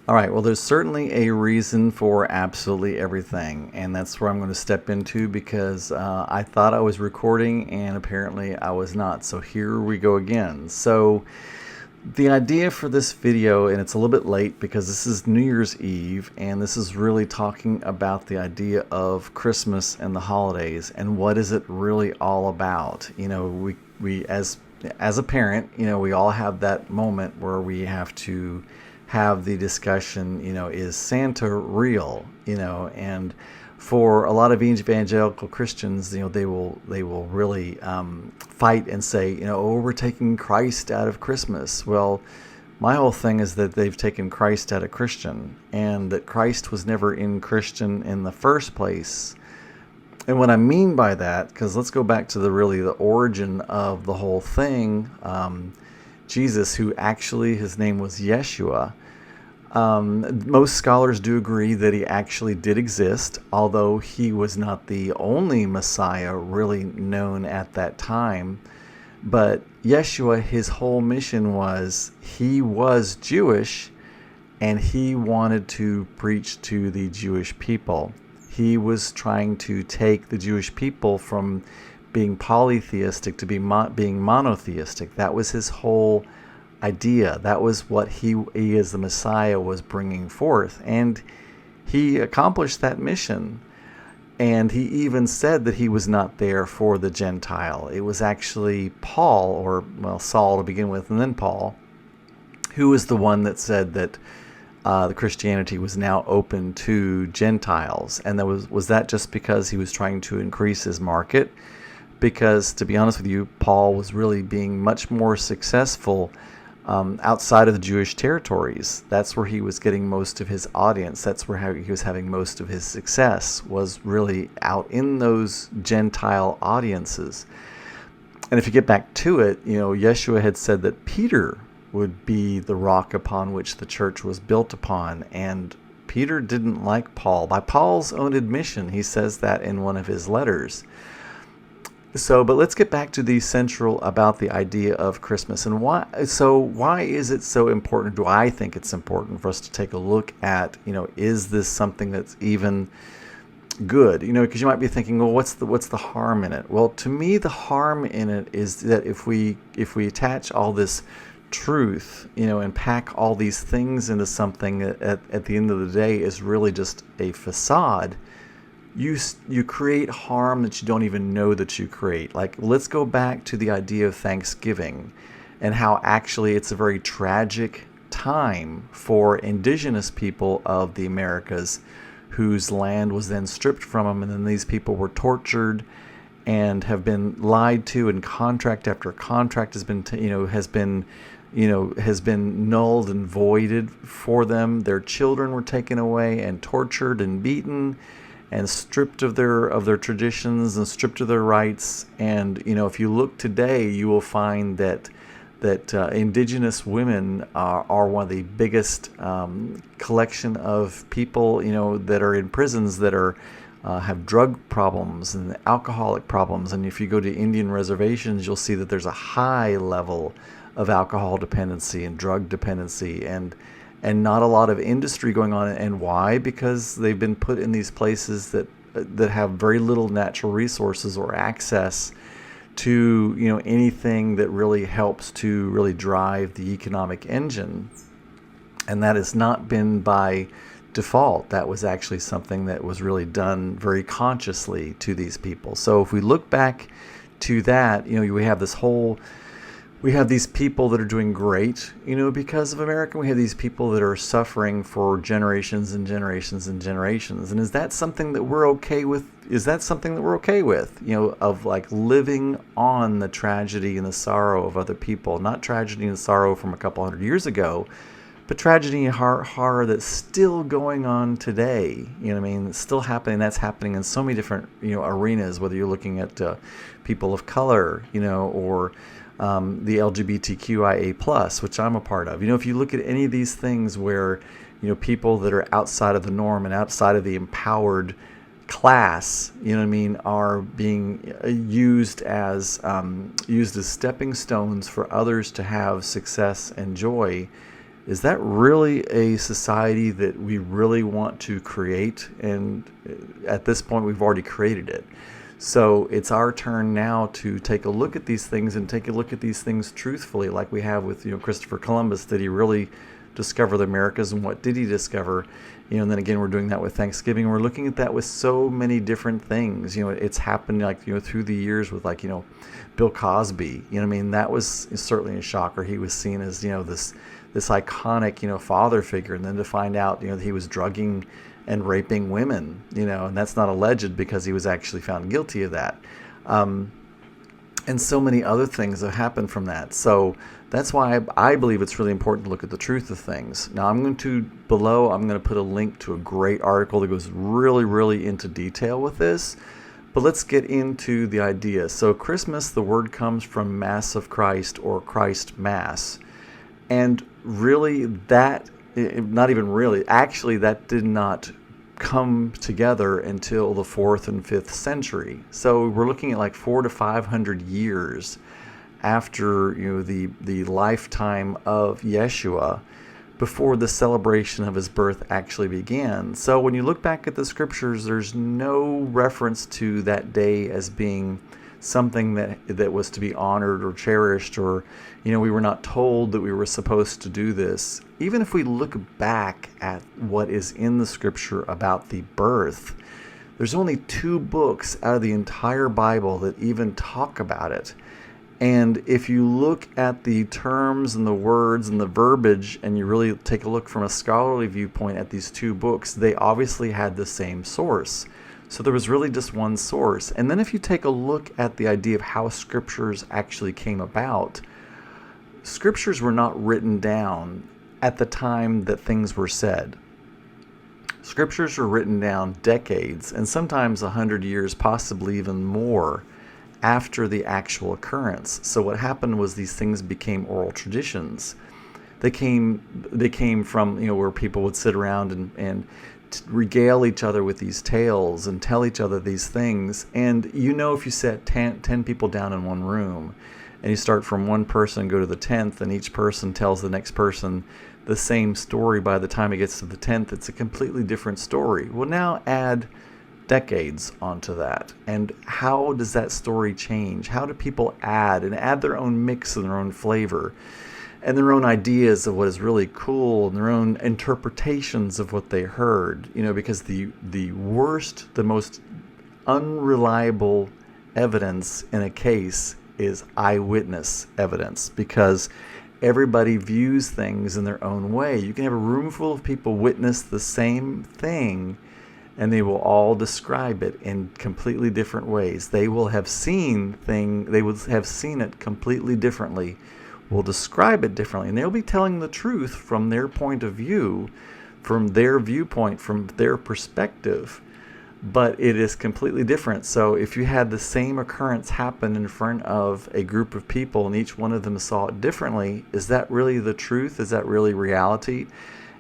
All right, well, there's certainly a reason for absolutely everything, and that's where I'm going to step into because I thought I was recording and apparently I was not. So here we go again. So the idea for this video, and it's a little bit late because this is New Year's Eve, and this is really talking about the idea of Christmas and the holidays and what is it really all about. You know, we as a parent, you know, we all have that moment where we have to have the discussion, you know, is Santa real? You know, and for a lot of evangelical Christians, you know, they will really fight and say, you know, oh, we're taking Christ out of Christmas. Well, my whole thing is that they've taken Christ out of Christian, and that Christ was never in Christian in the first place. And what I mean by that, because let's go back to the origin of the whole thing. Jesus, who actually, his name was Yeshua. Most scholars do agree that he actually did exist, although he was not the only Messiah really known at that time. But Yeshua, his whole mission was, he was Jewish, and he wanted to preach to the Jewish people. He was trying to take the Jewish people from being polytheistic to being monotheistic. That was his whole idea. That was what he as the Messiah was bringing forth, and he accomplished that mission. And he even said that he was not there for the Gentile. It was actually Paul, or well, Saul to begin with, and then Paul, who was the one that said that the Christianity was now open to Gentiles. And that was that just because he was trying to increase his market? Because, to be honest with you, Paul was really being much more successful outside of the Jewish territories. That's where he was getting most of his audience. That's where he was having most of his success, was really out in those Gentile audiences. And if you get back to it, you know, Yeshua had said that Peter would be the rock upon which the church was built upon. And Peter didn't like Paul. By Paul's own admission, he says that in one of his letters. So, but let's get back to the central about the idea of Christmas and why. So, why is it so important? Do I think it's important for us to take a look at, you know, is this something that's even good? You know, because you might be thinking, well, what's the harm in it? Well, to me, the harm in it is that if we attach all this truth, you know, and pack all these things into something that at the end of the day is really just a facade, you create harm that you don't even know that you create. Like, let's go back to the idea of Thanksgiving and how actually it's a very tragic time for indigenous people of the Americas whose land was then stripped from them, and then these people were tortured and have been lied to, and contract after contract has been nulled and voided for them. Their children were taken away and tortured and beaten and stripped of their traditions and stripped of their rights. And you know, if you look today, you will find that indigenous women are one of the biggest collection of people, you know, that are in prisons that are have drug problems and alcoholic problems. And if you go to Indian reservations, you'll see that there's a high level of alcohol dependency and drug dependency, and not a lot of industry going on. And why? Because they've been put in these places that have very little natural resources or access to, you know, anything that really helps to really drive the economic engine. And that has not been by default. That was actually something that was really done very consciously to these people. So if we look back to that, you know, we have these people that are doing great, you know, because of America. We have these people that are suffering for generations and generations and generations. And is that something that we're okay with? You know, of like living on the tragedy and the sorrow of other people, not tragedy and sorrow from a couple hundred years ago, but tragedy and horror that's still going on today. You know what I mean? It's still happening. That's happening in so many different, you know, arenas, whether you're looking at people of color, you know, or the LGBTQIA+, which I'm a part of. You know, if you look at any of these things where, you know, people that are outside of the norm and outside of the empowered class, you know what I mean, are being used as stepping stones for others to have success and joy, is that really a society that we really want to create? And at this point, we've already created it. So it's our turn now to take a look at these things and take a look at these things truthfully, like we have with Christopher Columbus. Did he really discover the Americas, and what did he discover? And then again, we're doing that with Thanksgiving. We're looking at that with so many different things. It's happened through the years with Bill Cosby. That was certainly a shocker. He was seen as this iconic father figure, and then to find out that he was drugging and raping women, and that's not alleged because he was actually found guilty of that. And so many other things have happened from that. So that's why I believe it's really important to look at the truth of things. Now, I'm going to put a link to a great article that goes really, really into detail with this. But let's get into the idea. So Christmas, the word comes from Mass of Christ, or Christ Mass. And really that did not come together until the 4th and 5th century. So we're looking at 400 to 500 years after the lifetime of Yeshua, before the celebration of his birth actually began. So when you look back at the scriptures, there's no reference to that day as being something that was to be honored or cherished, or we were not told that we were supposed to do this. Even if we look back at what is in the scripture about the birth, there's only 2 books out of the entire Bible that even talk about it. And if you look at the terms and the words and the verbiage, and you really take a look from a scholarly viewpoint at these 2 books, they obviously had the same source. So there was really just one source. And then if you take a look at the idea of how scriptures actually came about, scriptures were not written down at the time that things were said. Scriptures were written down decades, and sometimes 100 years, possibly even more, after the actual occurrence. So what happened was these things became oral traditions. They came from where people would sit around and regale each other with these tales and tell each other these things. And if you set 10 people down in one room, and you start from one person and go to the 10th, and each person tells the next person the same story, by the time it gets to the 10th, it's a completely different story. Well, now add decades onto that. And how does that story change? How do people add their own mix and their own flavor and their own ideas of what is really cool and their own interpretations of what they heard? Because the most unreliable evidence in a case is eyewitness evidence, because everybody views things in their own way. You can have a room full of people witness the same thing, and they will all describe it in completely different ways. They will have seen it completely differently, will describe it differently, and they'll be telling the truth from their point of view, from their viewpoint, from their perspective. But it is completely different. So if you had the same occurrence happen in front of a group of people and each one of them saw it differently, is that really the truth? Is that really reality?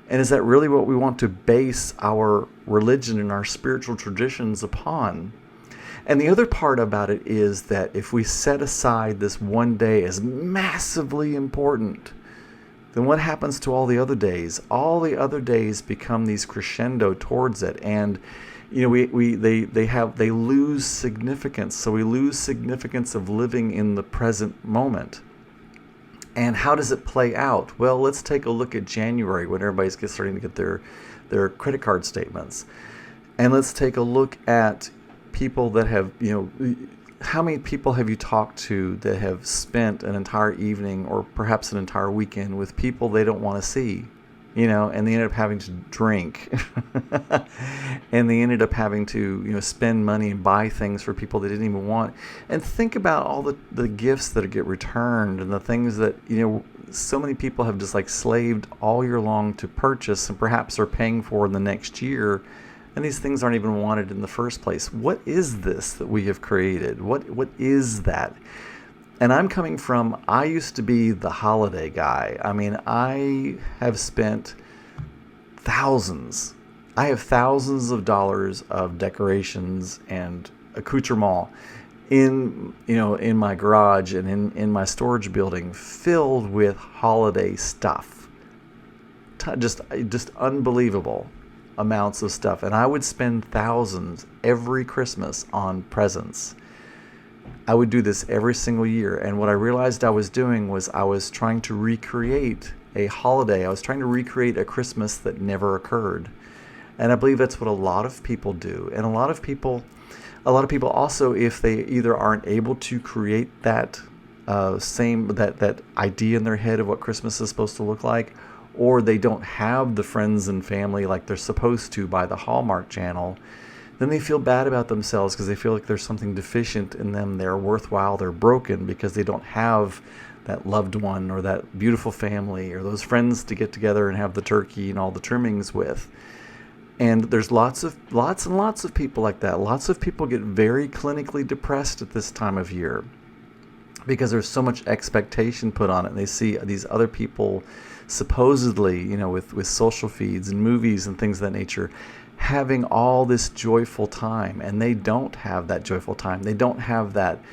And is that really what we want to base our religion and our spiritual traditions upon? And the other part about it is that if we set aside this one day as massively important, then what happens to all the other days? All the other days become these crescendo towards it, and they lose significance. So we lose significance of living in the present moment. And how does it play out? Well, let's take a look at January, when everybody's starting to get their credit card statements. And let's take a look at people that have, how many people have you talked to that have spent an entire evening or perhaps an entire weekend with people they don't want to see? And they ended up having to drink. And they ended up having to, spend money and buy things for people they didn't even want. And think about all the gifts that get returned, and the things that, so many people have just slaved all year long to purchase and perhaps are paying for in the next year. And these things aren't even wanted in the first place. What is this that we have created? What is that? And I'm coming from, I used to be the holiday guy. I mean, I have spent thousands. I have thousands of dollars of decorations and accoutrement in my garage and in my storage building, filled with holiday stuff. just unbelievable amounts of stuff. And I would spend thousands every Christmas on presents. I would do this every single year. And what I realized I was doing was I was trying to recreate a holiday. I was trying to recreate a Christmas that never occurred. And I believe that's what a lot of people do. And a lot of people also, if they either aren't able to create that that idea in their head of what Christmas is supposed to look like, or they don't have the friends and family like they're supposed to by the Hallmark Channel, then they feel bad about themselves because they feel like there's something deficient in them. They're worthwhile, they're broken because they don't have that loved one or that beautiful family or those friends to get together and have the turkey and all the trimmings with. And there's lots and lots of people like that. Lots of people get very clinically depressed at this time of year because there's so much expectation put on it. And they see these other people supposedly, with social feeds and movies and things of that nature, having all this joyful time, and they don't have that joyful time. They don't have that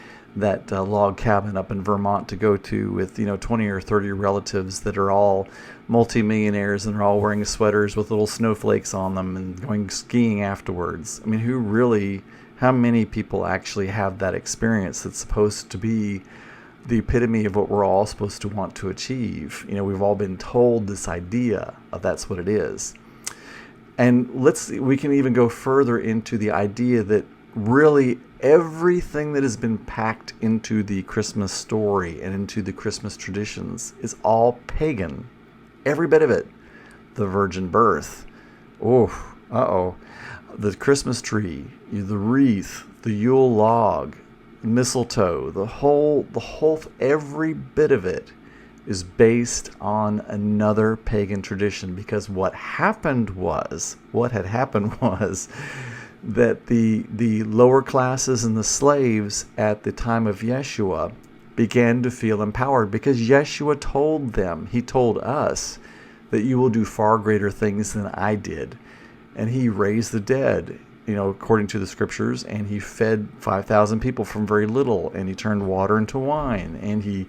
log cabin up in Vermont to go to with 20 or 30 relatives that are all multimillionaires and are all wearing sweaters with little snowflakes on them and going skiing afterwards. I mean, how many people actually have that experience that's supposed to be the epitome of what we're all supposed to want to achieve? We've all been told this idea of that's what it is. And we can even go further into the idea that really everything that has been packed into the Christmas story and into the Christmas traditions is all pagan. Every bit of it. The virgin birth. The Christmas tree, the wreath, the Yule log, mistletoe, the whole, every bit of it is based on another pagan tradition, because what had happened was that the lower classes and the slaves at the time of Yeshua began to feel empowered, because Yeshua told them, he told us, that you will do far greater things than I did. And he raised the dead, according to the scriptures, and he fed 5,000 people from very little, and he turned water into wine, and he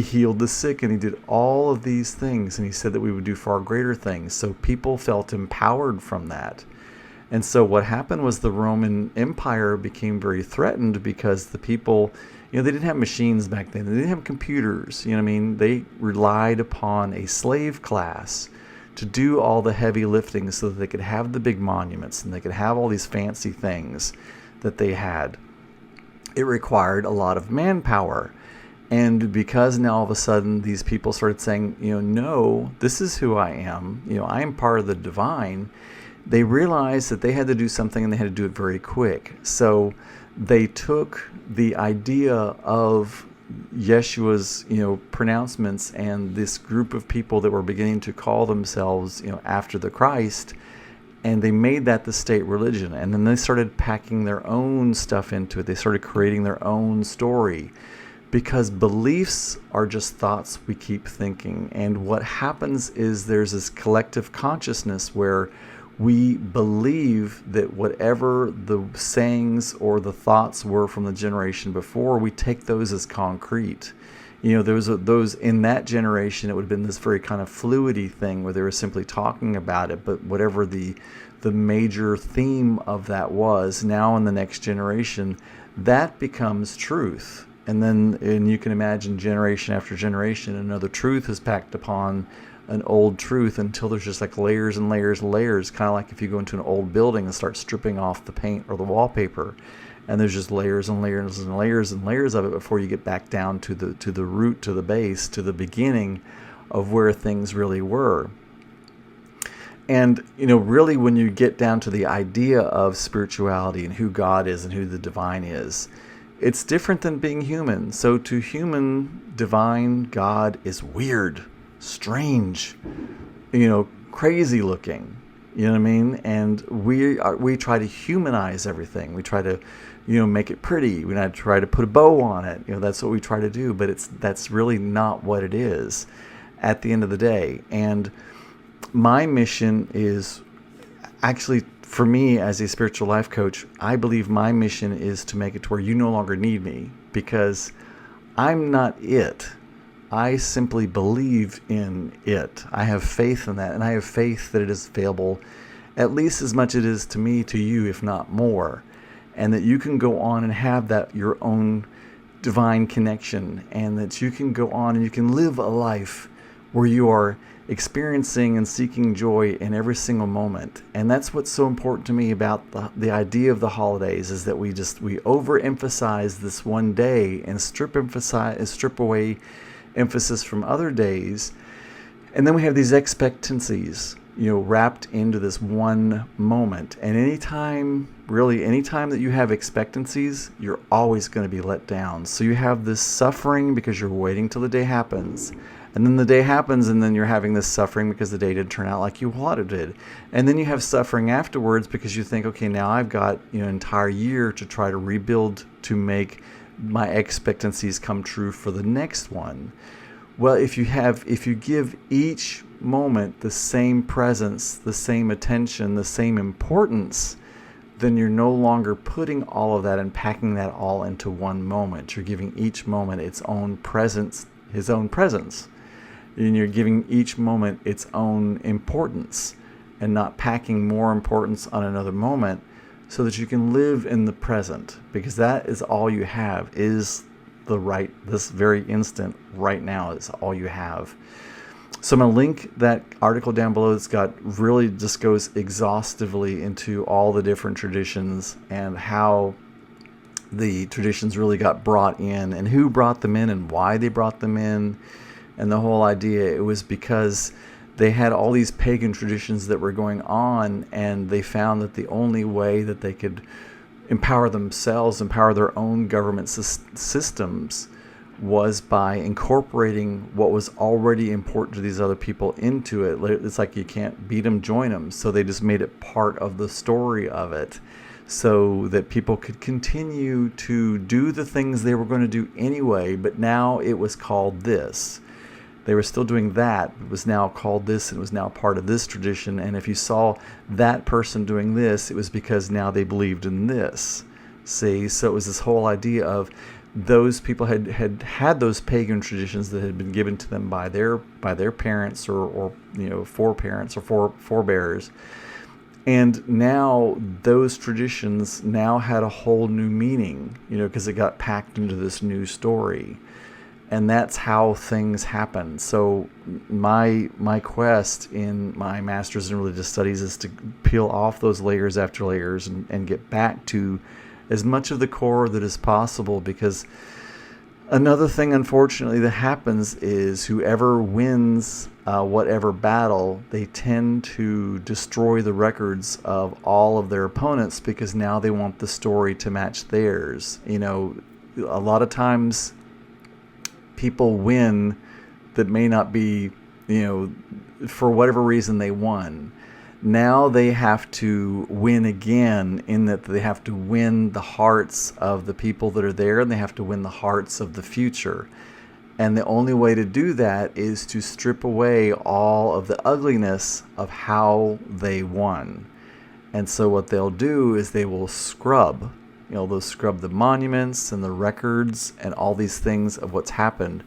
healed the sick, and he did all of these things, and he said that we would do far greater things. So people felt empowered from that. And so what happened was the Roman Empire became very threatened, because the people, they didn't have machines back then. They didn't have computers. They relied upon a slave class to do all the heavy lifting so that they could have the big monuments and they could have all these fancy things that they had. It required a lot of manpower. And because now all of a sudden these people started saying, no, this is who I am. I am part of the divine. They realized that they had to do something, and they had to do it very quick. So they took the idea of Yeshua's, pronouncements and this group of people that were beginning to call themselves, after the Christ, and they made that the state religion. And then they started packing their own stuff into it. They started creating their own story, because beliefs are just thoughts we keep thinking. And what happens is there's this collective consciousness where we believe that whatever the sayings or the thoughts were from the generation before, we take those as concrete. Those in that generation, it would have been this very kind of fluidy thing where they were simply talking about it. But whatever the major theme of that was, now in the next generation, that becomes truth. And you can imagine generation after generation, another truth is packed upon an old truth until there's just like layers and layers and layers, kind of like if you go into an old building and start stripping off the paint or the wallpaper, and there's just layers and layers and layers and layers of it before you get back down to the root, to the base, to the beginning of where things really were. And really, when you get down to the idea of spirituality and who God is and who the divine is, it's different than being human. So to human, divine God is weird, strange, crazy looking, and we try to humanize everything. We try to make it pretty. We try to put a bow on it. That's what we try to do, but that's really not what it is at the end of the day. And my mission is actually, for me as a spiritual life coach, I believe my mission is to make it to where you no longer need me, because I'm not it. I simply believe in it. I have faith in that, and I have faith that it is available at least as much as it is to me, to you, if not more, and that you can go on and have that your own divine connection, and that you can go on and you can live a life where you are experiencing and seeking joy in every single moment. And that's what's so important to me about the idea of the holidays, is that we overemphasize this one day and strip away emphasis from other days, and then we have these expectancies, wrapped into this one moment. And anytime that you have expectancies, you're always going to be let down. So you have this suffering because you're waiting till the day happens. And then the day happens, and then you're having this suffering because the day didn't turn out like you wanted it. And then you have suffering afterwards because you think, okay, now I've got an entire year to try to rebuild to make my expectancies come true for the next one. Well, if you give each moment the same presence, the same attention, the same importance, then you're no longer putting all of that and packing that all into one moment. You're giving each moment its own presence, his own presence. And you're giving each moment its own importance, and not packing more importance on another moment, so that you can live in the present, because that is all you have, is this very instant right now is all you have. So I'm going to link that article down below. It's just goes exhaustively into all the different traditions and how the traditions really got brought in, and who brought them in and why they brought them in. And the whole idea, it was because they had all these pagan traditions that were going on, and they found that the only way that they could empower themselves, empower their own government systems, was by incorporating what was already important to these other people into it. It's like you can't beat them, join them. So they just made it part of the story of it, so that people could continue to do the things they were going to do anyway, but now it was called this. They were still doing that. It was now called this, and it was now part of this tradition. And if you saw that person doing this, it was because now they believed in this. See? So it was this whole idea of those people had those pagan traditions that had been given to them by their parents or foreparents or forebears. And now those traditions now had a whole new meaning, because it got packed into this new story. And that's how things happen. So my quest in my master's in religious studies is to peel off those layers after layers and get back to as much of the core that is possible. Because another thing, unfortunately, that happens is whoever wins whatever battle, they tend to destroy the records of all of their opponents, because now they want the story to match theirs. A lot of times people win that may not be, for whatever reason they won. Now they have to win again, in that they have to win the hearts of the people that are there, and they have to win the hearts of the future. And the only way to do that is to strip away all of the ugliness of how they won. And so what they'll do is they will scrub. They'll scrub the monuments and the records and all these things of what's happened.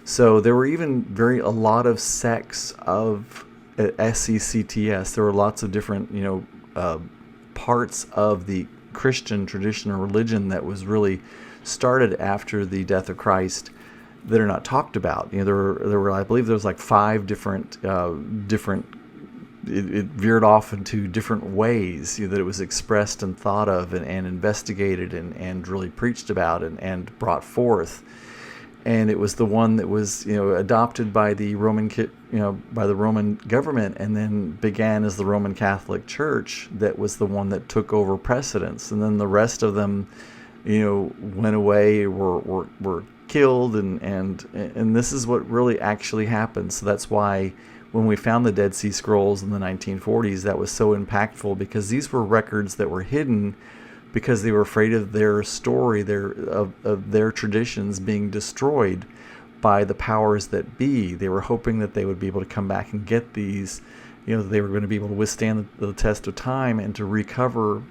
So there were even a lot of sects of SECTS. There were lots of different, parts of the Christian tradition or religion that was really started after the death of Christ that are not talked about. There were I believe there was like 5 different it veered off into different ways that it was expressed and thought of and investigated and really preached about and brought forth. And it was the one that was adopted by the Roman government, and then began as the Roman Catholic Church. That was the one that took over precedence, and then the rest of them went away, were killed, and this is what really actually happened. So that's why when we found the Dead Sea Scrolls in the 1940s, that was so impactful, because these were records that were hidden because they were afraid of their story, of their traditions being destroyed by the powers that be. They were hoping that they would be able to come back and get these, that they were going to be able to withstand the test of time and to recover,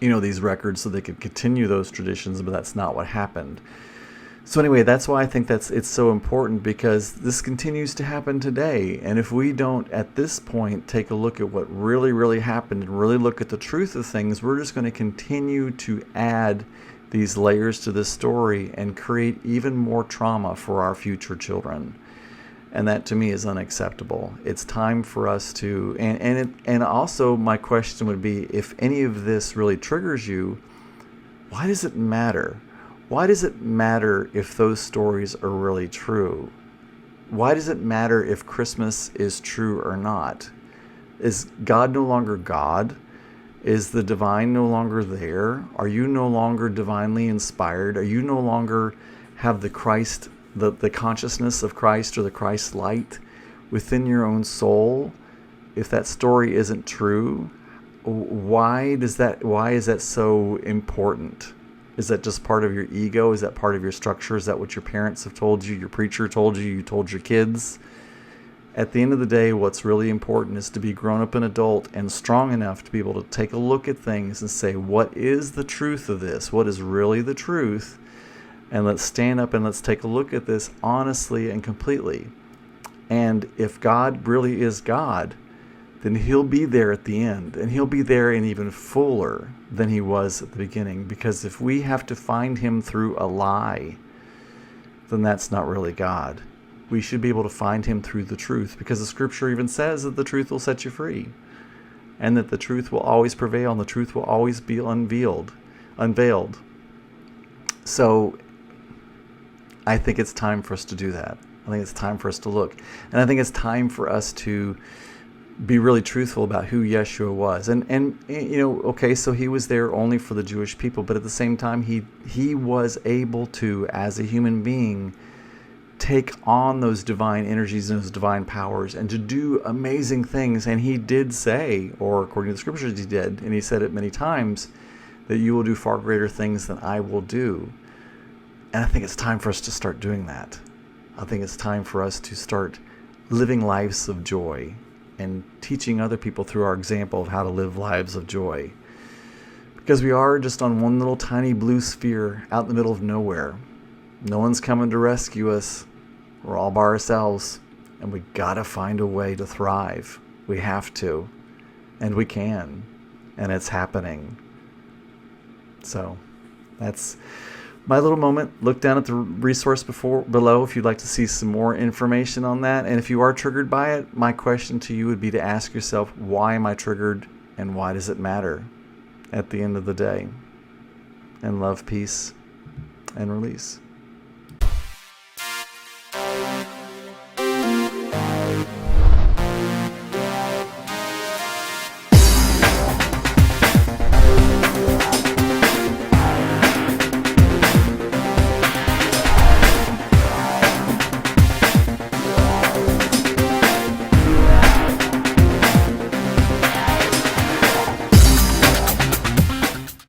these records so they could continue those traditions, but that's not what happened. So anyway, that's why I think it's so important, because this continues to happen today. And if we don't, at this point, take a look at what really, really happened and really look at the truth of things, we're just going to continue to add these layers to this story and create even more trauma for our future children. And that, to me, is unacceptable. It's time for us to, and also my question would be, if any of this really triggers you, why does it matter? Why does it matter if those stories are really true? Why does it matter if Christmas is true or not? Is God no longer God? Is the divine no longer there? Are you no longer divinely inspired? Are you no longer have the Christ, the consciousness of Christ, or the Christ light within your own soul? If that story isn't true, why is that so important? Is that just part of your ego? Is that part of your structure? Is that what your parents have told you, your preacher told you, you told your kids? At the end of the day, what's really important is to be grown up and adult and strong enough to be able to take a look at things and say, what is the truth of this? What is really the truth? And let's stand up and let's take a look at this honestly and completely. And if God really is God, then he'll be there at the end, and he'll be there in even fuller than he was at the beginning. Because if we have to find him through a lie, then that's not really God. We should be able to find him through the truth, because the scripture even says that the truth will set you free, and that the truth will always prevail, and the truth will always be unveiled. So I think it's time for us to do that. I think it's time for us to look. And I think it's time for us to be really truthful about who Yeshua was. And okay, so he was there only for the Jewish people, but at the same time, he was able to, as a human being, take on those divine energies and those divine powers and to do amazing things. And he did say, or according to the scriptures he did, and he said it many times, that you will do far greater things than I will do. And I think it's time for us to start doing that. I think it's time for us to start living lives of joy and teaching other people through our example of how to live lives of joy. Because we are just on one little tiny blue sphere out in the middle of nowhere. No one's coming to rescue us. We're all by ourselves. And we gotta find a way to thrive. We have to. And we can. And it's happening. So that's my little moment. Look down at the resource below if you'd like to see some more information on that. And if you are triggered by it, my question to you would be to ask yourself, why am I triggered, and why does it matter at the end of the day? And love, peace, and release.